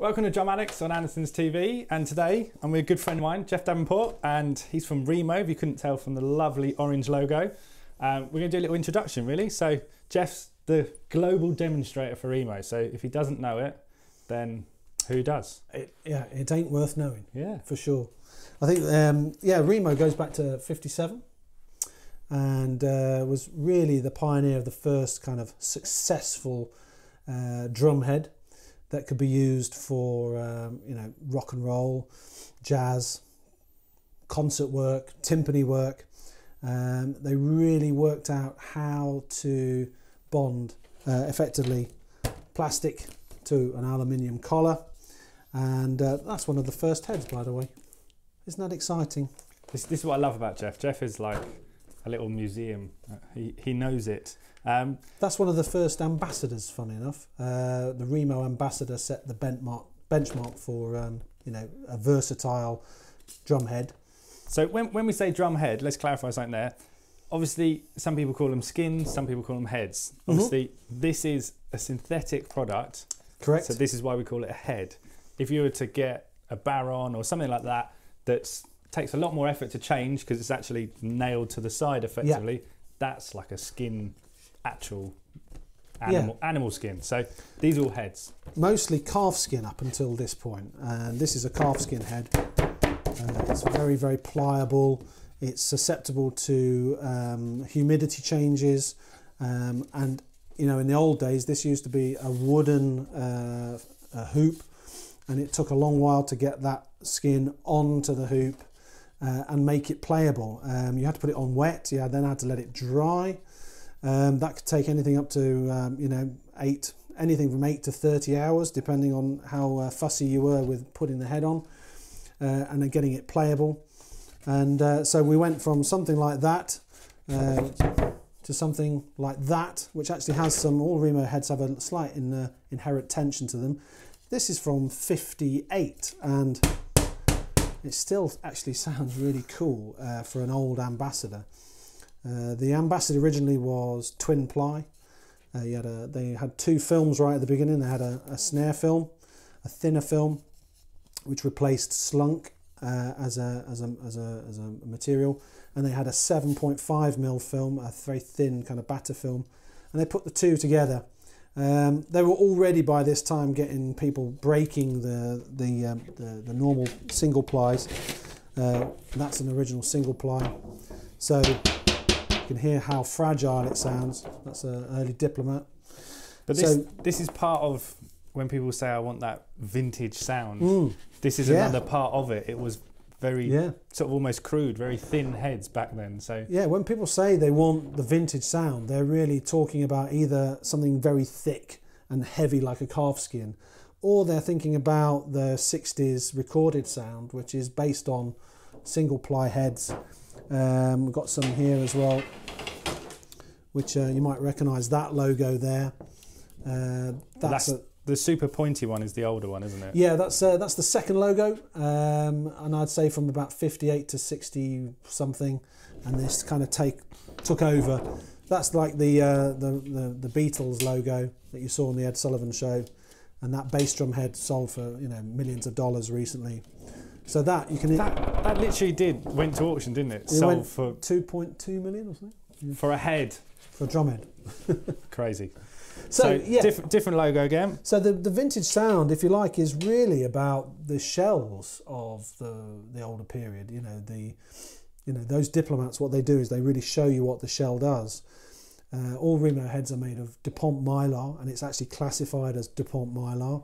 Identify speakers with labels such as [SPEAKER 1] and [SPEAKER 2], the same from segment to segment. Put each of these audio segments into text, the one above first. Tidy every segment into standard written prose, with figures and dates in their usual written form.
[SPEAKER 1] Welcome to Drum Addicts on Andertons TV, and today I'm with a good friend of mine, Jeff Davenport, and he's from Remo, if you couldn't tell from the lovely orange logo. We're going to do a little introduction really. So Jeff's the global demonstrator for Remo, so if he doesn't know it, then who does?
[SPEAKER 2] It ain't worth knowing.
[SPEAKER 1] Yeah,
[SPEAKER 2] for sure. I think Remo goes back to '57 and was really the pioneer of the first kind of successful drum head that could be used for rock and roll, jazz, concert work, timpani work. They really worked out how to bond effectively plastic to an aluminium collar, and that's one of the first heads, by the way. Isn't that exciting?
[SPEAKER 1] This is what I love about Jeff. Jeff is like a little museum. He knows it.
[SPEAKER 2] That's one of the first ambassadors, funny enough. The Remo ambassador set the benchmark for a versatile drum head.
[SPEAKER 1] So when we say drum head, let's clarify something there. Obviously, some people call them skins, some people call them heads. Obviously, this is a synthetic product.
[SPEAKER 2] Correct.
[SPEAKER 1] So this is why we call it a head. If you were to get a baron or something like that, that takes a lot more effort to change because it's actually nailed to the side effectively. Yeah. That's like a skin, actual animal skin. So these are all heads.
[SPEAKER 2] Mostly calf skin up until this point, and this is a calf skin head. It's very, very pliable. It's susceptible to humidity changes, and in the old days this used to be a wooden hoop, and it took a long while to get that skin onto the hoop and make it playable. You had to put it on wet. Then had to let it dry. That could take anything up to anything from 8 to 30 hours, depending on how fussy you were with putting the head on and then getting it playable. And so we went from something like that to something like that, which actually has some. All Remo heads have a slight inherent tension to them. This is from '58, and it still actually sounds really cool for an old ambassador. The ambassador originally was twin ply. They had two films right at the beginning. They had a snare film, a thinner film, which replaced slunk as a material, and they had a 7.5mm film, a very thin kind of batter film, and they put the two together. They were already by this time getting people breaking the normal single plies. That's an original single ply, so you can hear how fragile it sounds. That's an early Diplomat.
[SPEAKER 1] But this is part of when people say I want that vintage sound. This is another part of it. It was very sort of almost crude, very thin heads back then. So
[SPEAKER 2] yeah, when people say they want the vintage sound, they're really talking about either something very thick and heavy like a calf skin, or they're thinking about the 60s recorded sound, which is based on single ply heads. We've got some here as well, which you might recognise that logo there. That's
[SPEAKER 1] the super pointy one is the older one, isn't it?
[SPEAKER 2] Yeah, that's the second logo, and I'd say from about 58 to 60 something, and this kind of took over. That's like the Beatles logo that you saw on the Ed Sullivan Show, and that bass drum head sold for millions of dollars recently. So that you can
[SPEAKER 1] that literally went to auction, didn't it?
[SPEAKER 2] Sold for 2.2 million or something. Yeah.
[SPEAKER 1] For a head.
[SPEAKER 2] For a drum head.
[SPEAKER 1] Crazy.
[SPEAKER 2] So yeah,
[SPEAKER 1] different logo again.
[SPEAKER 2] So the vintage sound, if you like, is really about the shells of the older period. Those Diplomats. What they do is they really show you what the shell does. All Remo heads are made of DuPont mylar, and it's actually classified as DuPont mylar.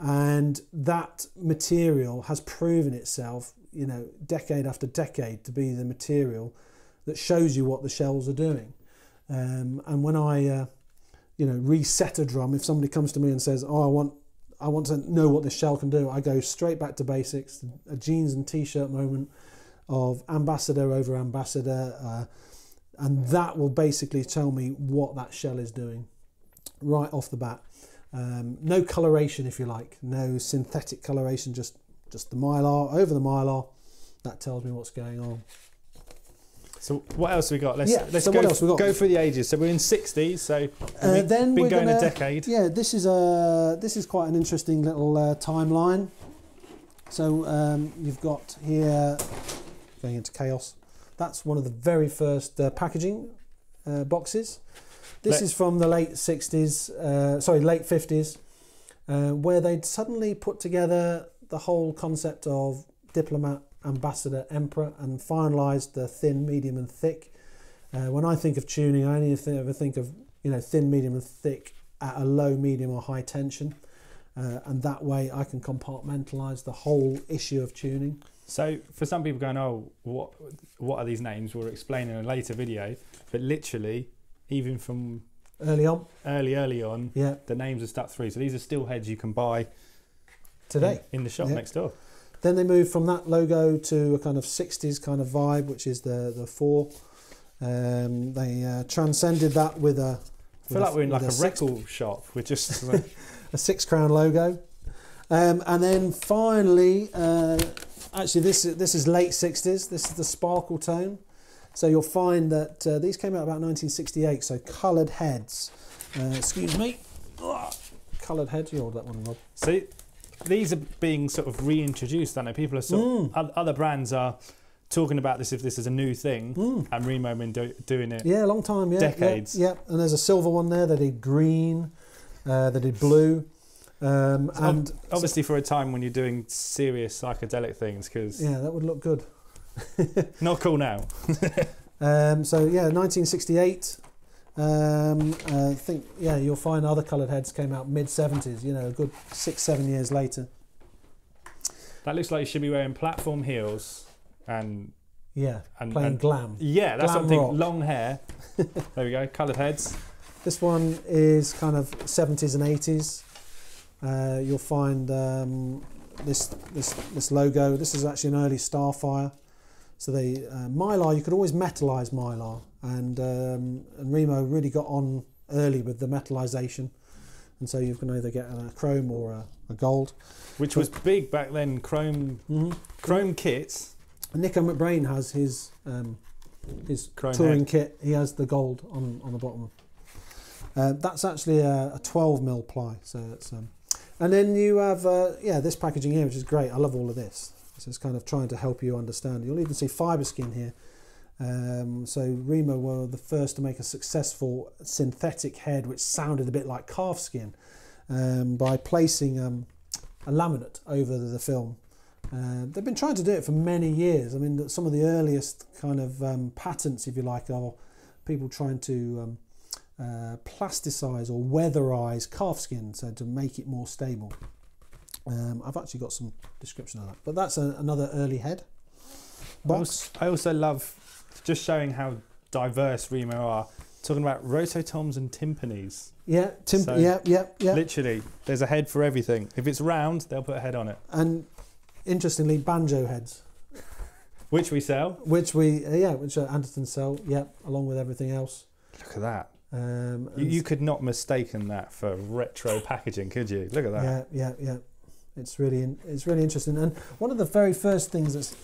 [SPEAKER 2] And that material has proven itself, decade after decade, to be the material that shows you what the shells are doing. And when I reset a drum, if somebody comes to me and says, oh, I want to know what this shell can do, I go straight back to basics, a jeans and t-shirt moment of ambassador over ambassador, and that will basically tell me what that shell is doing right off the bat. No coloration, if you like, no synthetic coloration, just the mylar over the mylar. That tells me what's going on.
[SPEAKER 1] So what else have we got? Let's
[SPEAKER 2] so
[SPEAKER 1] go,
[SPEAKER 2] what else we got?
[SPEAKER 1] Go through the ages. So we're in 60s. So
[SPEAKER 2] then
[SPEAKER 1] been
[SPEAKER 2] we're
[SPEAKER 1] going
[SPEAKER 2] gonna,
[SPEAKER 1] a decade.
[SPEAKER 2] Yeah, this is quite an interesting little timeline. So you've got here, going into chaos. That's one of the very first packaging boxes. This is from the late 60s, late 50s, where they'd suddenly put together the whole concept of diplomat, ambassador, emperor, and finalised the thin, medium, and thick. When I think of tuning, I only ever think of thin, medium, and thick at a low, medium, or high tension, and that way I can compartmentalise the whole issue of tuning.
[SPEAKER 1] So for some people going, oh, what are these names? We'll explain in a later video, but literally, even from early on,
[SPEAKER 2] yeah,
[SPEAKER 1] the names are stuck through. So these are still heads you can buy
[SPEAKER 2] today
[SPEAKER 1] in the shop next door.
[SPEAKER 2] Then they moved from that logo to a kind of 60s kind of vibe, which is the 4. They transcended that with a...
[SPEAKER 1] I feel like we're in like a record shop. We're just...
[SPEAKER 2] a 6-crown logo. And then finally, actually this is late 60s. This is the sparkle tone. So you'll find that these came out about 1968, so coloured heads. Excuse me. Coloured heads, you hold that one, Rob.
[SPEAKER 1] So these are being sort of reintroduced, aren't they? People are other brands are talking about this if this is a new thing, and Remo have been doing it.
[SPEAKER 2] Yeah, a long time, yeah.
[SPEAKER 1] Decades.
[SPEAKER 2] Yeah. And there's a silver one there. They did green, they did blue. And
[SPEAKER 1] obviously for a time when you're doing serious psychedelic things, because
[SPEAKER 2] yeah, that would look good.
[SPEAKER 1] Not cool now.
[SPEAKER 2] So yeah, 1968. I think you'll find other coloured heads came out mid-70s. A good 6-7 years later.
[SPEAKER 1] That looks like you should be wearing platform heels and
[SPEAKER 2] playing glam.
[SPEAKER 1] Yeah, that's
[SPEAKER 2] glam
[SPEAKER 1] something.
[SPEAKER 2] rock.
[SPEAKER 1] Long hair. There we go. Coloured heads.
[SPEAKER 2] This one is kind of 70s and 80s. You'll find this logo. This is actually an early Starfire. So they Mylar, you could always metallize Mylar, and Remo really got on early with the metallization, and so you can either get a chrome or a gold,
[SPEAKER 1] which was big back then. Chrome kits.
[SPEAKER 2] Nico McBrain has his
[SPEAKER 1] chrome
[SPEAKER 2] touring
[SPEAKER 1] head
[SPEAKER 2] kit. He has the gold on the bottom. That's actually a 12mm ply. So it's and then you have this packaging here, which is great. I love all of this. So it's kind of trying to help you understand. You'll even see fibre skin here. So Remo were the first to make a successful synthetic head which sounded a bit like calf skin by placing a laminate over the film. They've been trying to do it for many years. I mean, some of the earliest kind of patents, if you like, are people trying to plasticize or weatherize calf skin, so to make it more stable. I've actually got some description of that, but that's another early head box.
[SPEAKER 1] I also love just showing how diverse Remo are, talking about rototoms and timpanis.
[SPEAKER 2] Yeah, yeah.
[SPEAKER 1] Literally, there's a head for everything. If it's round, they'll put a head on it.
[SPEAKER 2] And interestingly, banjo heads,
[SPEAKER 1] which we sell,
[SPEAKER 2] which Andertons sell, along with everything else.
[SPEAKER 1] Look at that. You could not mistaken that for retro packaging, could you? Look at that.
[SPEAKER 2] Yeah. It's really interesting. And one of the very first things that's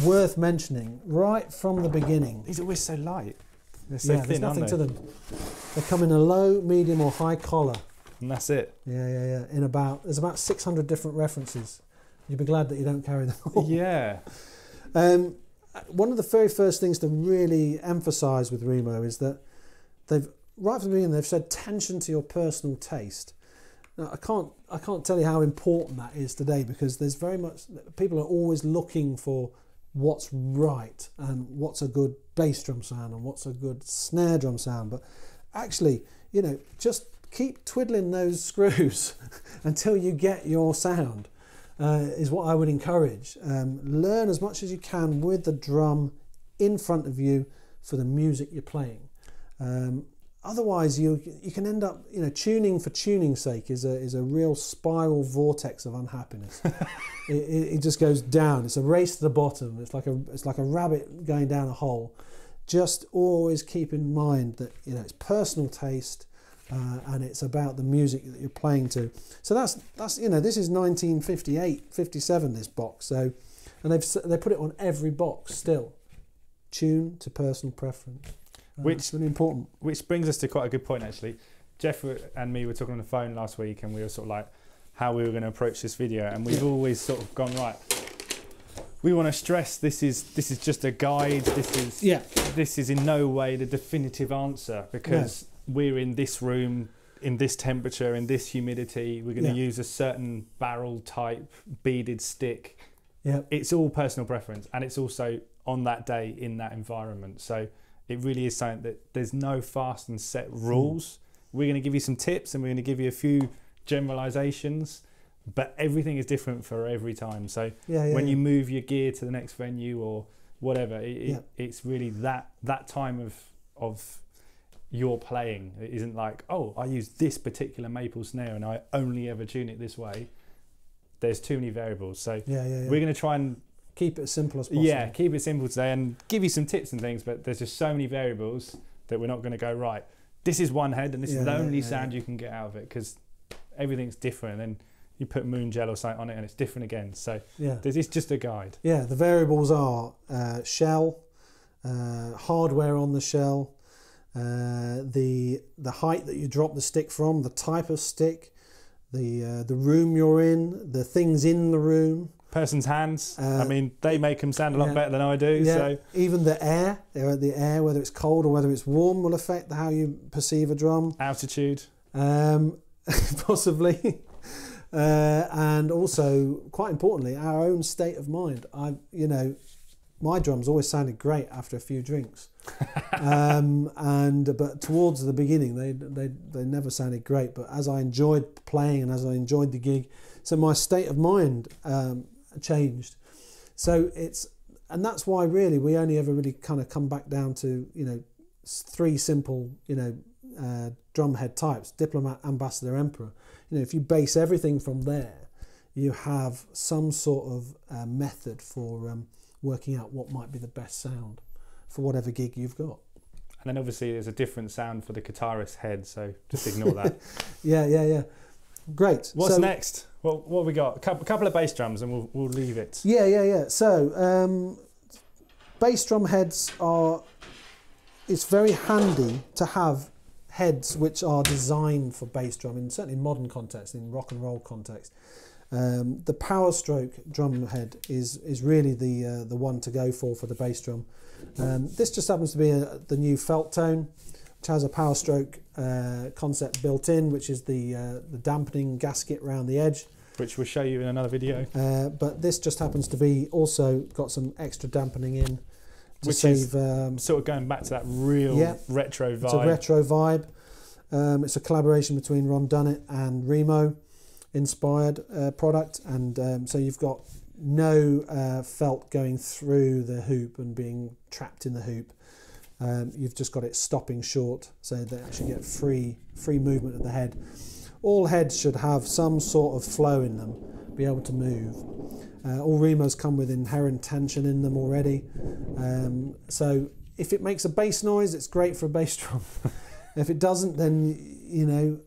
[SPEAKER 2] worth mentioning right from the beginning.
[SPEAKER 1] These are always so light. They're so thin,
[SPEAKER 2] there's nothing
[SPEAKER 1] aren't they?
[SPEAKER 2] to them. They come in a low, medium, or high collar.
[SPEAKER 1] And that's it.
[SPEAKER 2] Yeah. There's about 600 different references. You'd be glad that you don't carry them all.
[SPEAKER 1] Yeah.
[SPEAKER 2] One of the very first things to really emphasise with Remo is that right from the beginning they've said attention to your personal taste. Now, I can't tell you how important that is today, because there's very much, people are always looking for what's right and what's a good bass drum sound and what's a good snare drum sound. But actually, just keep twiddling those screws until you get your sound, is what I would encourage. Learn as much as you can with the drum in front of you for the music you're playing. Otherwise, you can end up, tuning for tuning's sake is a real spiral vortex of unhappiness. it just goes down. It's a race to the bottom. It's like a rabbit going down a hole. Just always keep in mind that it's personal taste, and it's about the music that you're playing to. So that's this is 1958, 57. This box. So, and they put it on every box still. tune to personal preference.
[SPEAKER 1] Which
[SPEAKER 2] really important.
[SPEAKER 1] Which brings us to quite a good point, actually. Jeff and me were talking on the phone last week, and we were sort of like how we were going to approach this video, and we've always sort of gone, right, we want to stress this is just a guide. This is in no way the definitive answer, because we're in this room, in this temperature, in this humidity. We're going to use a certain barrel type beaded stick. Yeah, it's all personal preference, and it's also on that day in that environment. So it really is something that there's no fast and set rules. We're going to give you some tips, and we're going to give you a few generalizations, but everything is different for every time. So when you move your gear to the next venue or whatever, it's really that time of your playing. It isn't like, oh, I use this particular maple snare and I only ever tune it this way. There's too many variables. So we're going to try and
[SPEAKER 2] keep it as simple as possible.
[SPEAKER 1] Yeah, keep it simple today and give you some tips and things, but there's just so many variables that we're not going to go, right, this is one head and this is the only sound you can get out of it, because everything's different. And then you put moon gel or something on it and it's different again. So this is just a guide.
[SPEAKER 2] Yeah, the variables are shell, hardware on the shell, the height that you drop the stick from, the type of stick, the room you're in, the things in the room.
[SPEAKER 1] Person's hands. I mean, they make them sound a lot better than I do.
[SPEAKER 2] Yeah.
[SPEAKER 1] So
[SPEAKER 2] even the air, whether it's cold or whether it's warm, will affect how you perceive a drum.
[SPEAKER 1] Altitude.
[SPEAKER 2] Possibly. And also, quite importantly, our own state of mind. My drums always sounded great after a few drinks, but towards the beginning they never sounded great. But as I enjoyed playing and as I enjoyed the gig, so my state of mind changed. So and that's why really we only ever really kind of come back down to 3 simple drum head types: diplomat, ambassador, emperor. If you base everything from there, you have some sort of method for working out what might be the best sound for whatever gig you've got.
[SPEAKER 1] And then obviously there's a different sound for the guitarist's head, so just ignore that.
[SPEAKER 2] Yeah. Great.
[SPEAKER 1] What's next? What have we got? A couple of bass drums and we'll leave it.
[SPEAKER 2] Yeah. So bass drum heads it's very handy to have heads which are designed for bass drum, and certainly in modern context, in rock and roll context. The power stroke drum head is really the one to go for the bass drum. This just happens to be the new felt tone, which has a power stroke concept built in, which is the dampening gasket around the edge,
[SPEAKER 1] which we'll show you in another video.
[SPEAKER 2] But this just happens to be also got some extra dampening in, to
[SPEAKER 1] which
[SPEAKER 2] save,
[SPEAKER 1] is sort of going back to that real retro vibe.
[SPEAKER 2] It's a retro vibe. It's a collaboration between Ron Dunnett and Remo inspired product, and so you've got no felt going through the hoop and being trapped in the hoop. You've just got it stopping short, so they actually get free movement of the head. All heads should have some sort of flow in them, be able to move. All Remos come with inherent tension in them already, so if it makes a bass noise, it's great for a bass drum. If it doesn't, then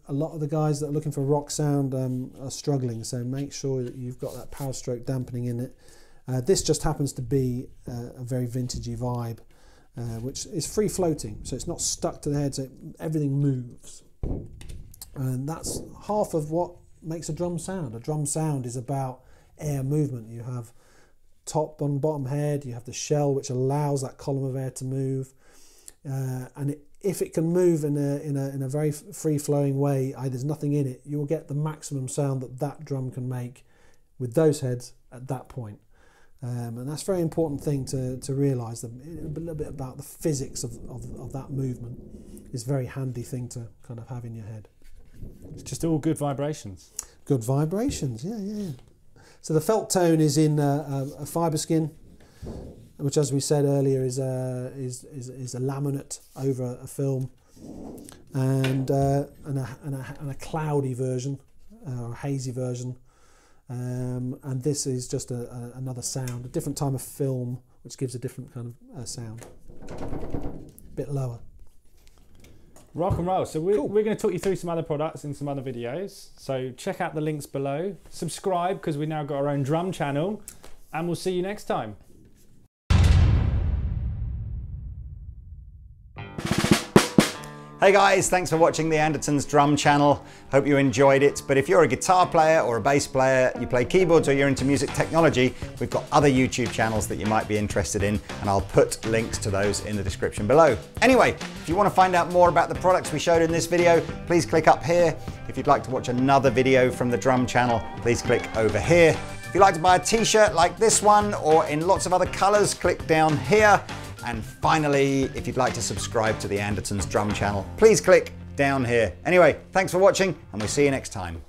[SPEAKER 2] a lot of the guys that are looking for a rock sound are struggling. So make sure that you've got that power stroke dampening in it. This just happens to be a very vintagey vibe, which is free floating, so it's not stuck to the head. So everything moves, and that's half of what makes a drum sound. A drum sound is about air movement. You have top and bottom head. You have the shell, which allows that column of air to move, and if it can move in a very free-flowing way, there's nothing in it, you'll get the maximum sound that drum can make with those heads at that point. And that's a very important thing to realise. A little bit about the physics of that movement is a very handy thing to kind of have in your head.
[SPEAKER 1] It's just all good vibrations.
[SPEAKER 2] Good vibrations, yeah. So the felt tone is in a fibre skin, which, as we said earlier, is a laminate over a film, and a cloudy version, or a hazy version, and this is just another sound, a different type of film, which gives a different kind of sound, a bit lower.
[SPEAKER 1] Rock and roll. So we're going to talk you through some other products in some other videos. So check out the links below. Subscribe, because we now got our own drum channel, and we'll see you next time.
[SPEAKER 3] Hey guys, thanks for watching the Andertons drum channel. Hope you enjoyed it. But if you're a guitar player or a bass player, you play keyboards or you're into music technology, we've got other YouTube channels that you might be interested in, and I'll put links to those in the description below. Anyway, if you want to find out more about the products we showed in this video, please click up here. If you'd like to watch another video from the drum channel, please click over here. If you'd like to buy a t-shirt like this one or in lots of other colors, click down here. And finally, if you'd like to subscribe to the Andertons drum channel, please click down here. Anyway, thanks for watching, and we'll see you next time.